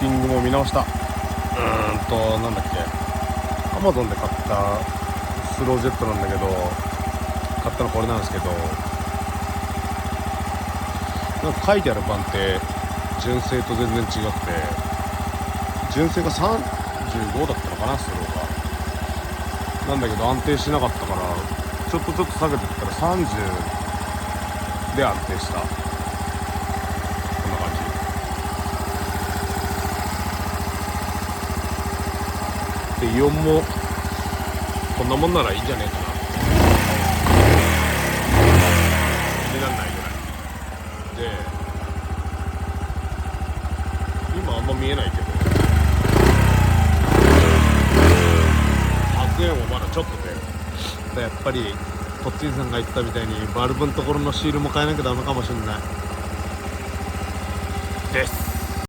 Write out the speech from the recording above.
ティングも見直した。なんだっけ、Amazon で買ったスロージェットなんだけど、買ったのこれなんですけど、なんか書いてある版って純正と全然違くて、純正が35だったのかな、スローが。なんだけど安定しなかったから、ちょっと下げてったら30で安定した。こんな感じで、イオンもこんなもんならいいんじゃねえかな。気になんないぐらいで、今あんま見えないけど100円はまだちょっとで、やっぱりこっちさんが言ったみたいにバルブのところのシールも変えなきゃダメかもしれないです。